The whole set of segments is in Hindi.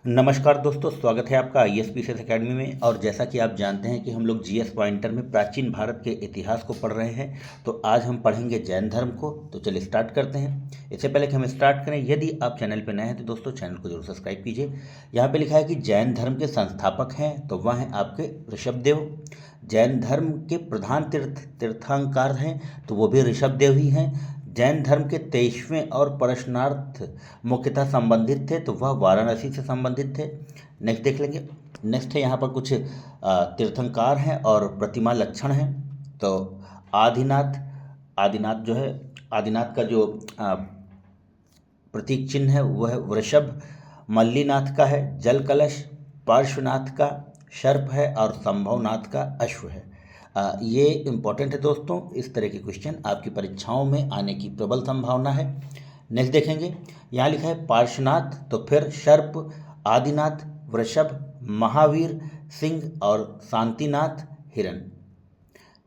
नमस्कार दोस्तों, स्वागत है आपका ISPCS एकेडमी में। और जैसा कि आप जानते हैं कि हम लोग GS पॉइंटर में प्राचीन भारत के इतिहास को पढ़ रहे हैं, तो आज हम पढ़ेंगे जैन धर्म को। तो चलिए स्टार्ट करते हैं। इससे पहले कि हम स्टार्ट करें, यदि आप चैनल पर नए हैं तो दोस्तों चैनल को जरूर सब्सक्राइब कीजिए। यहाँ पे लिखा है कि जैन धर्म के संस्थापक हैं, तो वह हैं आपके ऋषभदेव। जैन धर्म के प्रधान तीर्थंकर हैं, तो वो भी ऋषभदेव ही हैं। जैन धर्म के 23वें और परशनार्थ मुख्यतः संबंधित थे, तो वह वाराणसी से संबंधित थे। नेक्स्ट देख लेंगे। नेक्स्ट है यहाँ पर कुछ तीर्थंकर हैं और प्रतिमा लक्षण हैं। तो आदिनाथ आदिनाथ जो है, आदिनाथ का जो प्रतीक चिन्ह है वह है वृषभ। मल्लीनाथ का है जल कलश। पार्श्वनाथ का सर्प है और संभवनाथ का अश्व है। ये इम्पोर्टेंट है दोस्तों, इस तरह के क्वेश्चन आपकी परीक्षाओं में आने की प्रबल संभावना है। नेक्स्ट देखेंगे, यहाँ लिखा है पार्श्वनाथ, तो फिर सर्प, आदिनाथ, वृषभ, महावीर, सिंह और शांतिनाथ हिरण।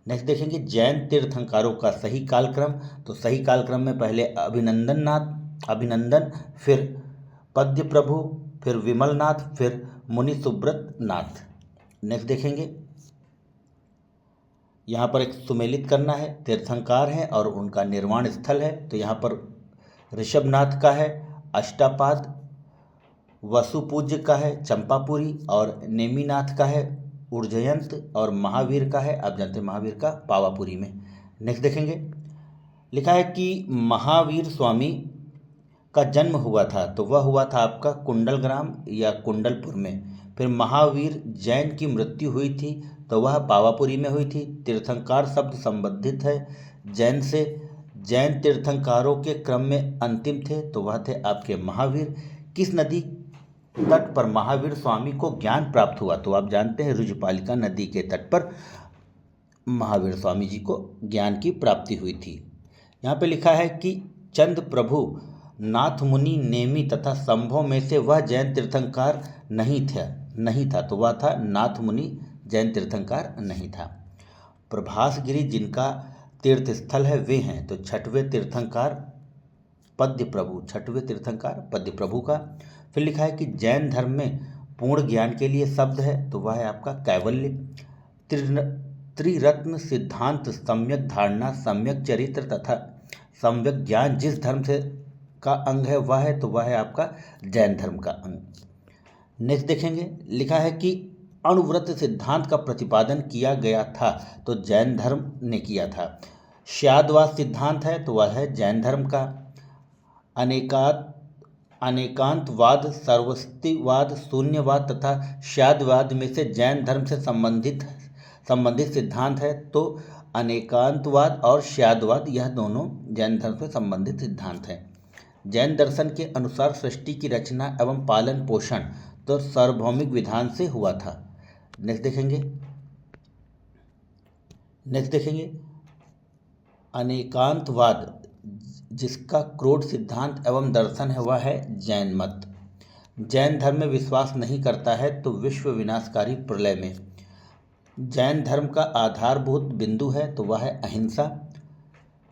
नेक्स्ट देखेंगे जैन तीर्थंकरों का सही कालक्रम। तो सही कालक्रम में पहले अभिनंदन, फिर पद्य प्रभु, फिर विमलनाथ, फिर मुनि सुब्रत नाथ। नेक्स्ट देखेंगे, यहाँ पर एक सुमेलित करना है। तीर्थंकर हैं और उनका निर्वाण स्थल है, तो यहाँ पर ऋषभनाथ का है अष्टापाद, वसुपूज्य का है चंपापुरी और नेमिनाथ का है उज्जयंत और महावीर का है, आप जानते हैं महावीर का, पावापुरी में। नेक्स्ट देखेंगे, लिखा है कि महावीर स्वामी का जन्म हुआ था, तो वह हुआ था आपका कुंडलग्राम या कुंडलपुर में। फिर महावीर जैन की मृत्यु हुई थी, तो वह पावापुरी में हुई थी। तीर्थंकर शब्द संबंधित है जैन से। जैन तीर्थंकरों के क्रम में अंतिम थे, तो वह थे आपके महावीर। किस नदी तट पर महावीर स्वामी को ज्ञान प्राप्त हुआ? तो आप जानते हैं रुजपालिका नदी के तट पर महावीर स्वामी जी को ज्ञान की प्राप्ति हुई थी। यहाँ पे लिखा है कि चंद प्रभु नाथ मुनि नेमी तथा संभव में से वह जैन तीर्थंकर नहीं था, तो वह था नाथ मुनि, जैन तीर्थंकर नहीं था। प्रभासगिरी जिनका तीर्थ स्थल है वे हैं, तो छठवें तीर्थंकर पद्य प्रभु का। फिर लिखा है कि जैन धर्म में पूर्ण ज्ञान के लिए शब्द है, तो वह है आपका कैवल्य। त्रिरत्न सिद्धांत, सम्यक धारणा, सम्यक चरित्र तथा सम्यक ज्ञान जिस धर्म से का अंग है वह है, तो वह है आपका जैन धर्म का अंग। नेक्स्ट देखेंगे, लिखा है कि अणुव्रत सिद्धांत का प्रतिपादन किया गया था, तो जैन धर्म ने किया था। श्यादवाद सिद्धांत है, तो वह है जैन धर्म का। अनेकांतवाद, सर्वस्तिवाद, शून्यवाद तथा श्यादवाद में से जैन धर्म से संबंधित सिद्धांत है, तो अनेकांतवाद और श्यादवाद यह दोनों जैन धर्म से संबंधित सिद्धांत हैं। जैन दर्शन के अनुसार सृष्टि की रचना एवं पालन पोषण तो सार्वभौमिक विधान से हुआ था। नेक्स्ट देखेंगे अनेकांतवाद जिसका क्रोध सिद्धांत एवं दर्शन है वह है जैन मत। जैन धर्म में विश्वास नहीं करता है, तो विश्व विनाशकारी प्रलय में। जैन धर्म का आधारभूत बिंदु है, तो वह है अहिंसा।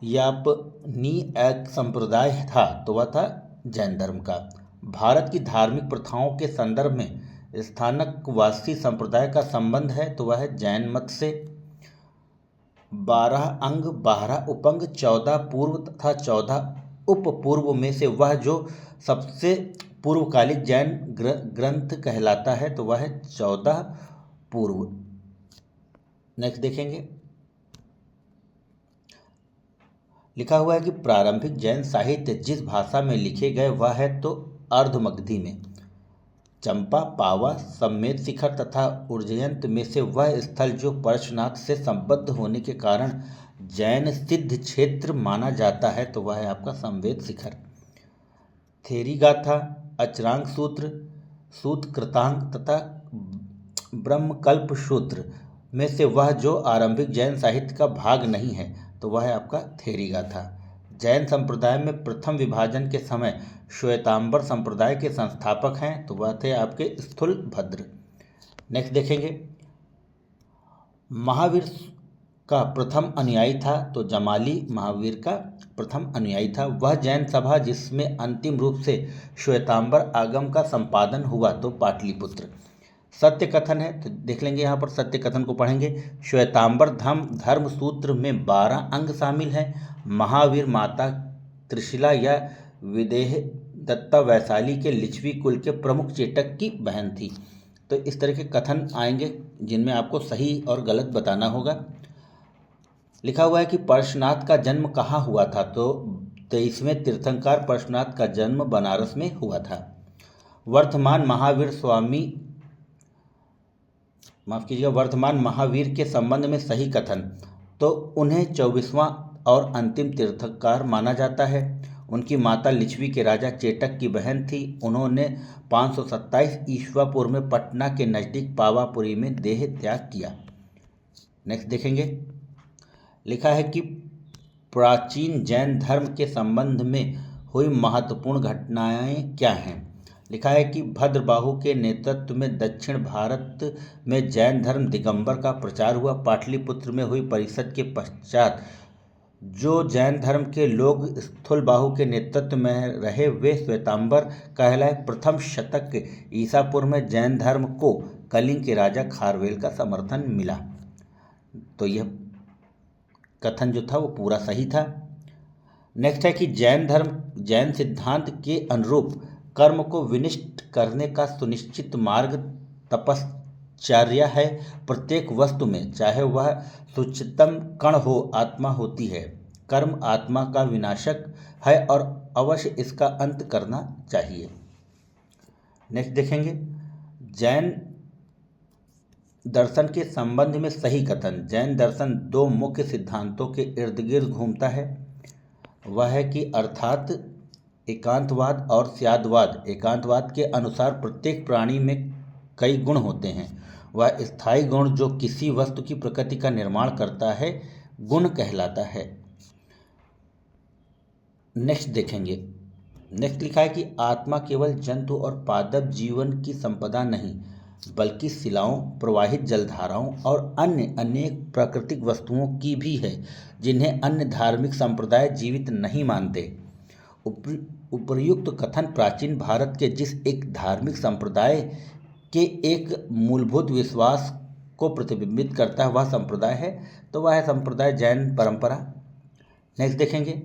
यापनी एक संप्रदाय था, तो वह था जैन धर्म का। भारत की धार्मिक प्रथाओं के संदर्भ में स्थानकवासी संप्रदाय का संबंध है, तो वह है जैन मत से। 12 अंग, 12 उपंग, 14 पूर्व तथा 14 उप पूर्व में से वह जो सबसे पूर्वकालिक जैन ग्रंथ कहलाता है, तो वह है 14 पूर्व। नेक्स्ट देखेंगे, लिखा हुआ है कि प्रारंभिक जैन साहित्य जिस भाषा में लिखे गए वह है तो अर्धमगधी में। चंपा, पावा, सम्मेद शिखर तथा उज्जयंत में से वह स्थल जो पार्श्वनाथ से संबद्ध होने के कारण जैन सिद्ध क्षेत्र माना जाता है, तो वह है आपका सम्मेद शिखर। थेरी गाथा, अचरांग सूत्र, सूत कृतांग तथा ब्रह्मकल्प सूत्र में से वह जो आरंभिक जैन साहित्य का भाग नहीं है, तो वह है आपका थेरी गाथा। जैन संप्रदाय में प्रथम विभाजन के समय श्वेतांबर संप्रदाय के संस्थापक हैं, तो वह थे आपके स्थूलभद्र। नेक्स्ट देखेंगे, महावीर का प्रथम अनुयायी था, तो जमाली महावीर का प्रथम अनुयायी था। वह जैन सभा जिसमें अंतिम रूप से श्वेतांबर आगम का संपादन हुआ, तो पाटलिपुत्र। सत्य कथन है, तो देख लेंगे यहाँ पर सत्य कथन को पढ़ेंगे। श्वेतांबर धर्म सूत्र में 12 अंग शामिल हैं। महावीर माता त्रिशिला या विदेह दत्ता वैशाली के लिच्छवी कुल के प्रमुख चेटक की बहन थी। तो इस तरह के कथन आएंगे जिनमें आपको सही और गलत बताना होगा। लिखा हुआ है कि पार्श्वनाथ का जन्म कहाँ हुआ था, तो 23वें तीर्थंकर पार्श्वनाथ का जन्म बनारस में हुआ था। वर्तमान महावीर के संबंध में सही कथन, तो उन्हें 24वां और अंतिम तीर्थंकर माना जाता है। उनकी माता लिच्छवी के राजा चेटक की बहन थी। उन्होंने 527 ईस्वी पूर्व में पटना के नज़दीक पावापुरी में देह त्याग किया। नेक्स्ट देखेंगे। लिखा है कि प्राचीन जैन धर्म के संबंध में हुई महत्वपूर्ण घटनाएं क्या हैं। लिखा है कि भद्रबाहु के नेतृत्व में दक्षिण भारत में जैन धर्म दिगंबर का प्रचार हुआ। पाटलिपुत्र में हुई परिषद के पश्चात जो जैन धर्म के लोग स्थूलबाहु के नेतृत्व में रहे वे श्वेतांबर कहलाए। प्रथम शतक ईसा पूर्व में जैन धर्म को कलिंग के राजा खारवेल का समर्थन मिला। तो यह कथन जो था वो पूरा सही था। नेक्स्ट है कि जैन सिद्धांत के अनुरूप कर्म को विनिष्ट करने का सुनिश्चित मार्ग तपश्चर्या है। प्रत्येक वस्तु में, चाहे वह सूक्ष्मतम कण हो, आत्मा होती है। कर्म आत्मा का विनाशक है और अवश्य इसका अंत करना चाहिए। नेक्स्ट देखेंगे। जैन दर्शन के संबंध में सही कथन। जैन दर्शन 2 मुख्य सिद्धांतों के इर्द गिर्द घूमता है। वह है कि अर्थात एकांतवाद और स्यादवाद। एकांतवाद के अनुसार प्रत्येक प्राणी में कई गुण होते हैं। वह स्थायी गुण जो किसी वस्तु की प्रकृति का निर्माण करता है गुण कहलाता है। नेक्स्ट देखेंगे। नेक्स्ट लिखा है कि आत्मा केवल जंतु और पादप जीवन की संपदा नहीं, बल्कि शिलाओं, प्रवाहित जलधाराओं और अन्य अनेक प्राकृतिक वस्तुओं की भी है, जिन्हें अन्य धार्मिक संप्रदाय जीवित नहीं मानते। उपर्युक्त कथन प्राचीन भारत के जिस एक धार्मिक संप्रदाय के एक मूलभूत विश्वास को प्रतिबिंबित करता है वह संप्रदाय है, तो वह है संप्रदाय जैन परंपरा। नेक्स्ट देखेंगे।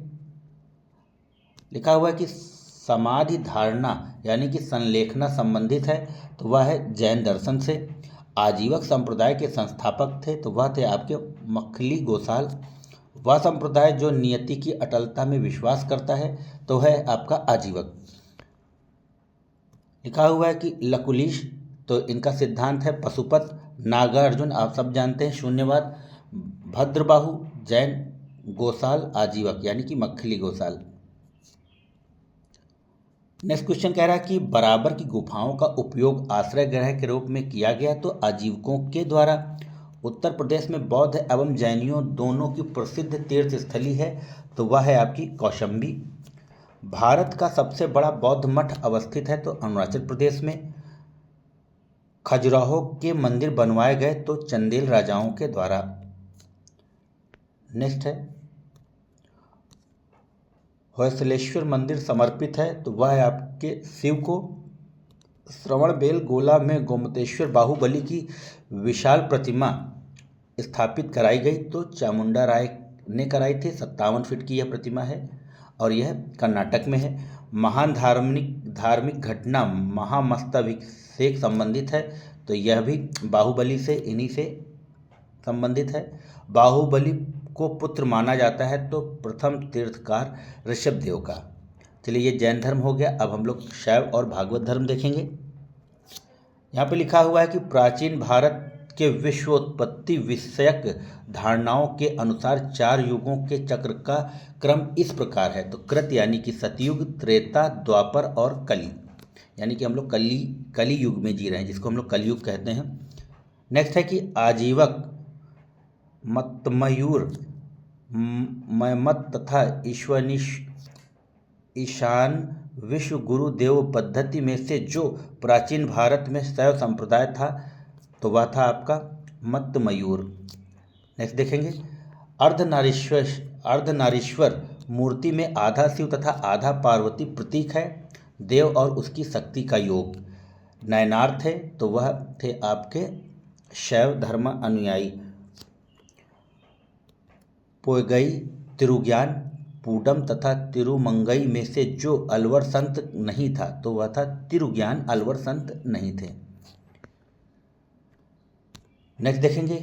लिखा हुआ है कि समाधि धारणा यानी कि संलेखना संबंधित है, तो वह है जैन दर्शन से। आजीवक संप्रदाय के संस्थापक थे, तो वह थे आपके मखली गोसाल। वह संप्रदाय जो नियति की अटलता में विश्वास करता है, तो है आपका आजीवक। लिखा हुआ है कि लकुलिश, तो इनका सिद्धांत है पशुपत। नागार्जुन आप सब जानते हैं, शून्यवाद। भद्रबाहु जैन, गोसाल आजीवक यानी कि मखली गोसाल। नेक्स्ट क्वेश्चन कह रहा है कि बराबर की गुफाओं का उपयोग आश्रय गृह के रूप में किया गया, तो आजीवकों के द्वारा। उत्तर प्रदेश में बौद्ध एवं जैनियों दोनों की प्रसिद्ध तीर्थ स्थली है, तो वह है आपकी कौशंबी। भारत का सबसे बड़ा बौद्ध मठ अवस्थित है, तो अरुणाचल प्रदेश में। खजुराहो के मंदिर बनवाए गए, तो चंदेल राजाओं के द्वारा। नेक्स्ट है होयसलेश्वर मंदिर समर्पित है, तो वह है आपके शिव को। श्रवणबेल गोला में गोमतेश्वर बाहुबली की विशाल प्रतिमा स्थापित कराई गई, तो चामुंडा राय ने कराई थी। 57 फीट की यह प्रतिमा है और यह कर्नाटक में है। महान धार्मिक घटना महामस्तकाभिषेक संबंधित है, तो यह भी बाहुबली से इन्हीं से संबंधित है। बाहुबली को पुत्र माना जाता है, तो प्रथम तीर्थकार ऋषभदेव का। चलिए ये जैन धर्म हो गया। अब हम लोग शैव और भागवत धर्म देखेंगे। यहाँ पे लिखा हुआ है कि प्राचीन भारत के विश्वोत्पत्ति विषयक धारणाओं के अनुसार 4 युगों के चक्र का क्रम इस प्रकार है। तो कृत यानी कि सतयुग, त्रेता, द्वापर और कली, यानी कि हम लोग कली युग में जी रहे हैं, जिसको हम लोग कलयुग कहते हैं। नेक्स्ट है कि आजीवक, मतमयूर, मयमत तथा ईशान विश्व गुरु देव पद्धति में से जो प्राचीन भारत में शैव संप्रदाय था, तो वह था आपका मतमयूर। नेक्स्ट देखेंगे। अर्धनारीश्वर मूर्ति में आधा शिव तथा आधा पार्वती प्रतीक है। देव और उसकी शक्ति का योग। नयनार्थ है तो वह थे आपके शैव धर्म अनुयायी। पोयगई, तिरुज्ञान, पूडम तथा तिरुमंगई में से जो अलवर संत नहीं था तो वह था तिरुज्ञान, अलवर संत नहीं थे। नेक्स्ट देखेंगे,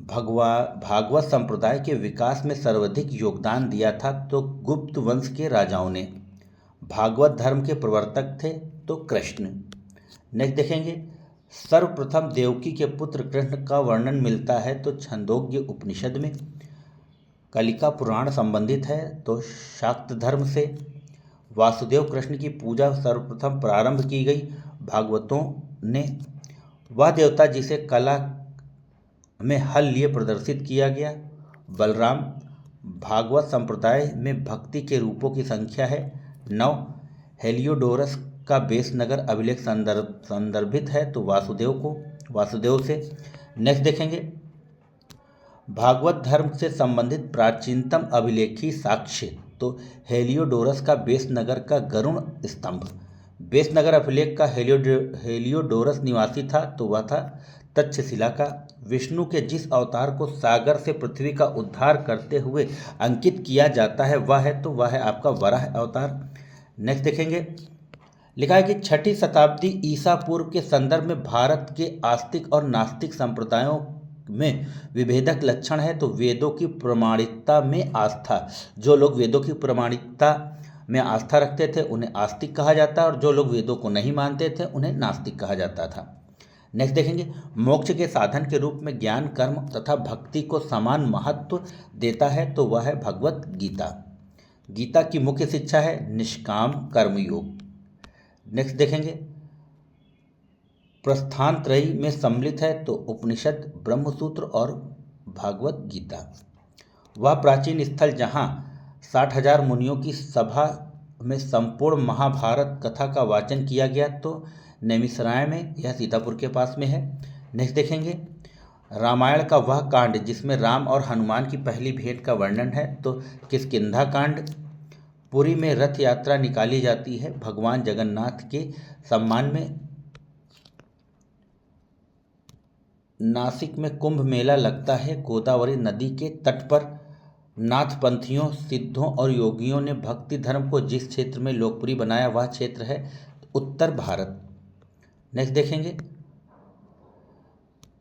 भागवत संप्रदाय के विकास में सर्वाधिक योगदान दिया था तो गुप्त वंश के राजाओं ने। भागवत धर्म के प्रवर्तक थे तो कृष्ण। नेक्स्ट देखेंगे, सर्वप्रथम देवकी के पुत्र कृष्ण का वर्णन मिलता है तो छंदोग्य उपनिषद में। कलिका पुराण संबंधित है तो शाक्त धर्म से। वासुदेव कृष्ण की पूजा सर्वप्रथम प्रारंभ की गई भागवतों ने। वह देवता जिसे कला में हल लिए प्रदर्शित किया गया। बलराम। भागवत संप्रदाय में भक्ति के रूपों की संख्या है 9। हेलियोडोरस का बेस नगर अभिलेख संदर्भित है तो वासुदेव से। नेक्स्ट देखेंगे, भागवत धर्म से संबंधित प्राचीनतम अभिलेखी साक्ष्य तो हेलियोडोरस का बेस नगर का गरुण स्तंभ। बेस नगर अभिलेख का हेलियोडोरस निवासी था तो वह था तक्षशिला का। विष्णु के जिस अवतार को सागर से पृथ्वी का उद्धार करते हुए अंकित किया जाता है वह है आपका वराह अवतार। नेक्स्ट देखेंगे, लिखा है कि 6ठी शताब्दी ईसा पूर्व के संदर्भ में भारत के आस्तिक और नास्तिक संप्रदायों में विभेदक लक्षण है तो वेदों की प्रामाणिकता में आस्था। जो लोग वेदों की प्रामाणिकता में आस्था रखते थे उन्हें आस्तिक कहा जाता और जो लोग वेदों को नहीं मानते थे उन्हें नास्तिक कहा जाता था। नेक्स्ट देखेंगे, मोक्ष के साधन के रूप में ज्ञान, कर्म तथा भक्ति को समान महत्व देता है तो वह है भगवत गीता। गीता की मुख्य शिक्षा है निष्काम कर्मयोग। नेक्स्ट देखेंगे, प्रस्थान त्रयी में सम्मिलित है तो उपनिषद, ब्रह्मसूत्र और भागवत गीता। वह प्राचीन स्थल जहाँ 60,000 मुनियों की सभा में संपूर्ण महाभारत कथा का वाचन किया गया तो नैमिषारण्य में, यह सीतापुर के पास में है। नेक्स्ट देखेंगे, रामायण का वह कांड जिसमें राम और हनुमान की पहली भेंट का वर्णन है तो किष्किंधा कांड। पुरी में रथ यात्रा निकाली जाती है भगवान जगन्नाथ के सम्मान में। नासिक में कुंभ मेला लगता है गोदावरी नदी के तट पर। नाथपंथियों, सिद्धों और योगियों ने भक्ति धर्म को जिस क्षेत्र में लोकप्रिय बनाया वह क्षेत्र है उत्तर भारत। नेक्स्ट देखेंगे,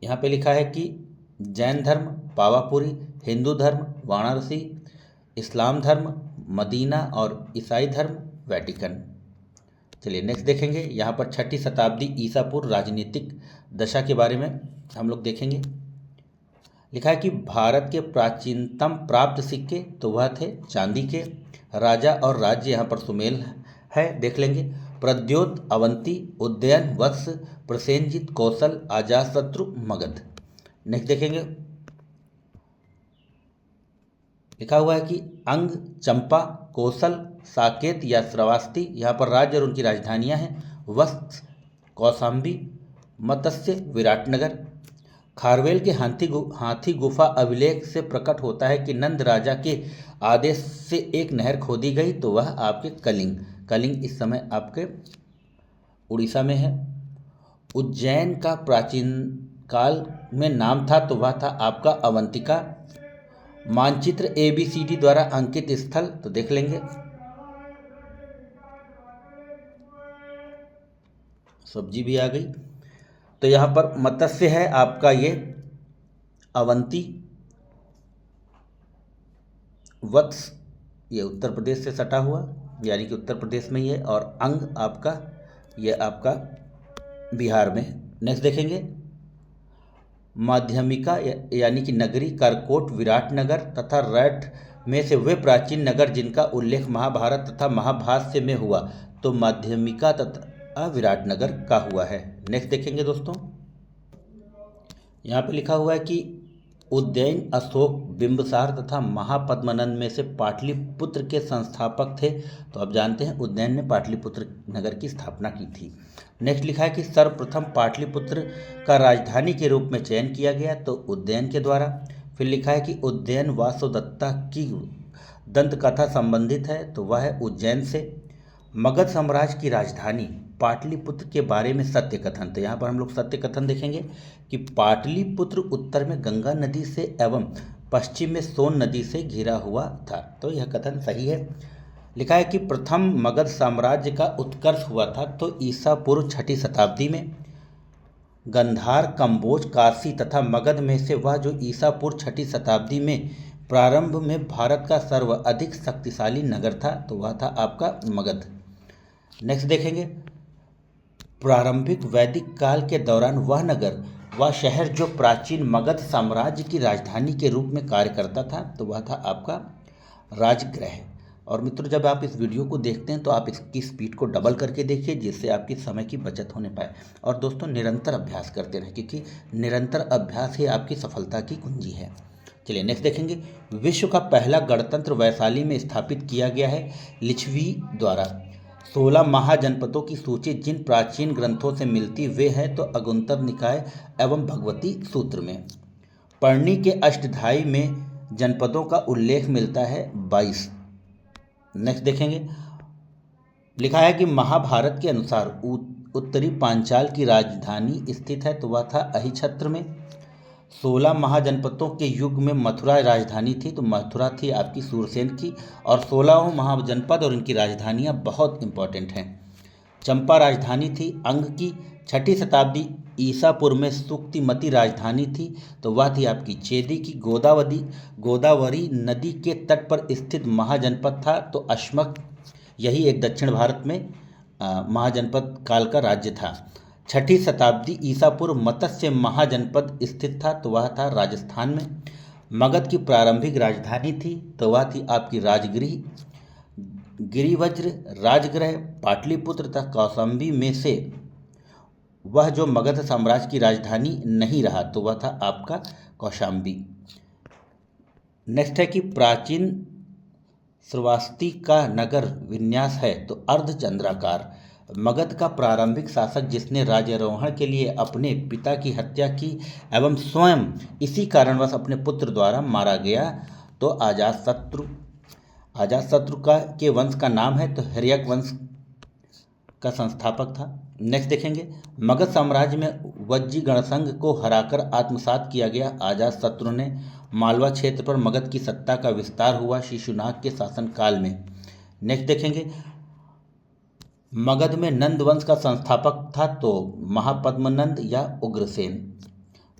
यहाँ पे लिखा है कि जैन धर्म पावापुरी, हिंदू धर्म वाराणसी, इस्लाम धर्म मदीना और ईसाई धर्म वेटिकन। चलिए नेक्स्ट देखेंगे, यहाँ पर 6ठी शताब्दी ईसा पूर्व राजनीतिक दशा के बारे में हम लोग देखेंगे। लिखा है कि भारत के प्राचीनतम प्राप्त सिक्के तो वह थे चांदी के। राजा और राज्य यहाँ पर सुमेल है, देख लेंगे। प्रद्योत, अवंती, उदयन, वत्स, प्रसेनजित, कौशल, अजातशत्रु, मगध। नेक्स्ट देखेंगे, लिखा हुआ है कि अंग, चंपा, कौशल, साकेत या श्रावस्ती यहाँ पर राज्य और उनकी राजधानियां हैं। वत्स, कौशाम्बी, मत्स्य, विराटनगर। खारवेल के हाथी गुफा अभिलेख से प्रकट होता है कि नंद राजा के आदेश से एक नहर खोदी गई तो वह आपके कलिंग इस समय आपके उड़ीसा में है। उज्जैन का प्राचीन काल में नाम था तो वह था आपका अवंतिका। मानचित्र ABCD द्वारा अंकित स्थल तो देख लेंगे, सब्जी भी आ गई। तो यहाँ पर मत्स्य है आपका ये अवंती। वत्स ये उत्तर प्रदेश से सटा हुआ यानी कि उत्तर प्रदेश में ही है और अंग आपका ये आपका बिहार में। नेक्स्ट देखेंगे, माध्यमिका यानी कि नगरी करकोट, विराटनगर तथा रैट में से वे प्राचीन नगर जिनका उल्लेख महाभारत तथा महाभाष्य में हुआ तो माध्यमिका तथा विराटनगर का हुआ है। नेक्स्ट देखेंगे दोस्तों, यहाँ पे लिखा हुआ है कि उज्जैन अशोक, बिंबिसार तथा महापद्मनंद में से पाटलिपुत्र के संस्थापक थे तो आप जानते हैं उज्जैन ने पाटलिपुत्र नगर की स्थापना की थी। नेक्स्ट लिखा है कि सर्वप्रथम पाटलिपुत्र का राजधानी के रूप में चयन किया गया तो उज्जैन के द्वारा। फिर लिखा है कि उज्जैन वासुदत्ता की दंत कथा संबंधित है, तो वह है उज्जैन से। मगध साम्राज्य की राजधानी पाटलिपुत्र के बारे में सत्य कथन, तो यहाँ पर हम लोग सत्य कथन देखेंगे कि पाटलिपुत्र उत्तर में गंगा नदी से एवं पश्चिम में सोन नदी से घिरा हुआ था, तो यह कथन सही है। लिखा है कि प्रथम मगध साम्राज्य का उत्कर्ष हुआ था तो ईसा पूर्व 6ठी शताब्दी में। गंधार, कंबोज, काशी तथा मगध में से वह जो ईसा पूर्व 6ठी शताब्दी में प्रारंभ में भारत का सर्वाधिक शक्तिशाली नगर था, तो वह था आपका मगध। नेक्स्ट देखेंगे, प्रारंभिक वैदिक काल के दौरान वह नगर वह शहर जो प्राचीन मगध साम्राज्य की राजधानी के रूप में कार्य करता था, तो वह था आपका राजगृह। और मित्रों, जब आप इस वीडियो को देखते हैं तो आप इसकी स्पीड को डबल करके देखिए, जिससे आपकी समय की बचत होने पाए। और दोस्तों, निरंतर अभ्यास करते रहें, क्योंकि निरंतर अभ्यास ही आपकी सफलता की कुंजी है। चलिए नेक्स्ट देखेंगे, विश्व का पहला गणतंत्र वैशाली में स्थापित किया गया है लिच्छवी द्वारा। 16 महाजनपदों की सूची जिन प्राचीन ग्रंथों से मिलती वे है तो अगुंतर निकाय एवं भगवती सूत्र में। पर्णी के अष्टध्यायी में जनपदों का उल्लेख मिलता है 22। नेक्स्ट देखेंगे, लिखा है कि महाभारत के अनुसार उत्तरी पांचाल की राजधानी स्थित है, तो वह था अहिछत्र में। 16 महाजनपदों के युग में मथुरा राजधानी थी, तो मथुरा थी आपकी सूरसेन की। और 16 महाजनपद और इनकी राजधानियाँ बहुत इंपॉर्टेंट हैं। चंपा राजधानी थी अंग की। 6ठी शताब्दी ईसा पूर्व में सुक्तिमती राजधानी थी, तो वह थी आपकी चेदी की। गोदावरी नदी के तट पर स्थित महाजनपद था, तो अश्मक, यही एक दक्षिण भारत में महाजनपद काल का राज्य था। 6ठी शताब्दी ईसा पूर्व मत्स्य महाजनपद स्थित था, तो वह था राजस्थान में। मगध की प्रारंभिक राजधानी थी, तो वह थी आपकी राजगृह। गिरिवज्र राजगृह पाटलिपुत्र तथा कौशाम्बी में से वह जो मगध साम्राज्य की राजधानी नहीं रहा, तो वह था आपका कौशाम्बी। नेक्स्ट है कि प्राचीन श्रावस्ती का नगर विन्यास है तो अर्धचंद्राकार। मगध का प्रारंभिक शासक जिसने राज्यारोहण के लिए अपने पिता की हत्या की एवं स्वयं इसी कारणवश अपने पुत्र द्वारा मारा गया, तो अजातशत्रु के वंश का नाम है, तो हिरण्यक वंश का संस्थापक था। नेक्स्ट देखेंगे, मगध साम्राज्य में वज्जी गणसंघ को हराकर आत्मसात किया गया अजातशत्रु ने। मालवा क्षेत्र पर मगध की सत्ता का विस्तार हुआ शिशुनाग के शासनकाल में। नेक्स्ट देखेंगे, मगध में नंद वंश का संस्थापक था तो महापद्मनंद या उग्रसेन।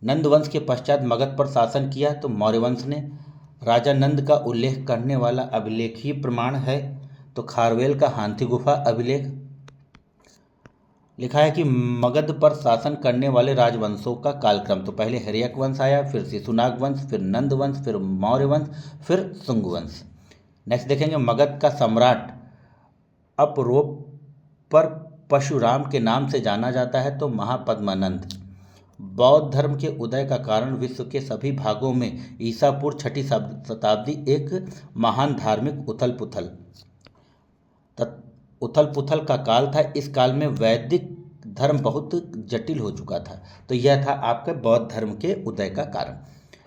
नंद वंश के पश्चात मगध पर शासन किया तो मौर्य वंश ने। राजा नंद का उल्लेख करने वाला अभिलेखीय प्रमाण है तो खारवेल का हाथी गुफा अभिलेख। लिखा है कि मगध पर शासन करने वाले राजवंशों का कालक्रम, तो पहले हिरण्यक वंश आया, फिर शिशुनाग वंश, फिर नंद वंश, फिर मौर्य वंश, फिर शुंग वंश। नेक्स्ट देखेंगे, मगध का सम्राट अपरोपर परशुराम के नाम से जाना जाता है तो महापद्मानंद। बौद्ध धर्म के उदय का कारण विश्व के सभी भागों में ईसा पूर्व 6ठी शताब्दी एक महान धार्मिक उथल पुथल का काल था। इस काल में वैदिक धर्म बहुत जटिल हो चुका था, तो यह था आपके बौद्ध धर्म के उदय का कारण।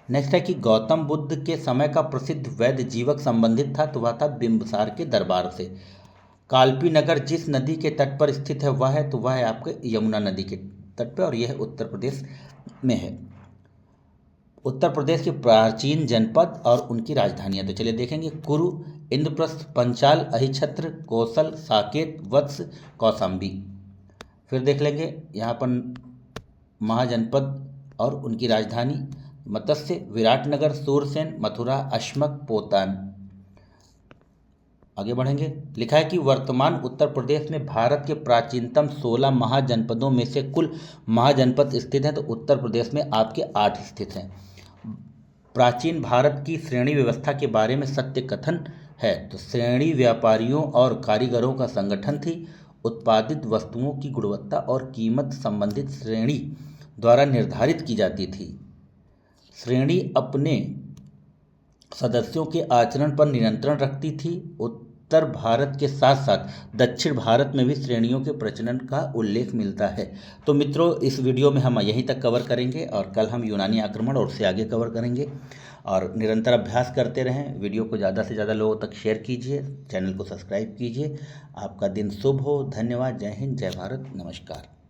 नेक्स्ट है कि गौतम बुद्ध के समय का प्रसिद्ध वैद्य जीवक संबंधित था, तो वह था बिंबिसार के दरबार से। कालपी नगर जिस नदी के तट पर स्थित है वह है, तो वह है आपके यमुना नदी के तट पर, और यह उत्तर प्रदेश में है। उत्तर प्रदेश के प्राचीन जनपद और उनकी राजधानियाँ, तो चलिए देखेंगे, कुरु, इंद्रप्रस्थ, पंचाल, अहिछत्र, कौशल, साकेत, वत्स, कौशाम्बी। फिर देख लेंगे यहाँ पर महाजनपद और उनकी राजधानी, मत्स्य, विराटनगर, सूरसेन, मथुरा, अश्मक, पोतान। आगे बढ़ेंगे, लिखा है कि वर्तमान उत्तर प्रदेश में भारत के प्राचीनतम 16 महाजनपदों में से कुल महाजनपद स्थित हैं, तो उत्तर प्रदेश में आपके 8 स्थित हैं। प्राचीन भारत की श्रेणी व्यवस्था के बारे में सत्य कथन है तो श्रेणी व्यापारियों और कारीगरों का संगठन थी। उत्पादित वस्तुओं की गुणवत्ता और कीमत संबंधित श्रेणी द्वारा निर्धारित की जाती थी। श्रेणी अपने सदस्यों के आचरण पर नियंत्रण रखती थी। उत्तर भारत के साथ साथ दक्षिण भारत में भी श्रेणियों के प्रचलन का उल्लेख मिलता है। तो मित्रों, इस वीडियो में हम यहीं तक कवर करेंगे और कल हम यूनानी आक्रमण और उससे आगे कवर करेंगे। और निरंतर अभ्यास करते रहें। वीडियो को ज़्यादा से ज़्यादा लोगों तक शेयर कीजिए, चैनल को सब्सक्राइब कीजिए। आपका दिन शुभ हो। धन्यवाद। जय हिंद, जय भारत, नमस्कार।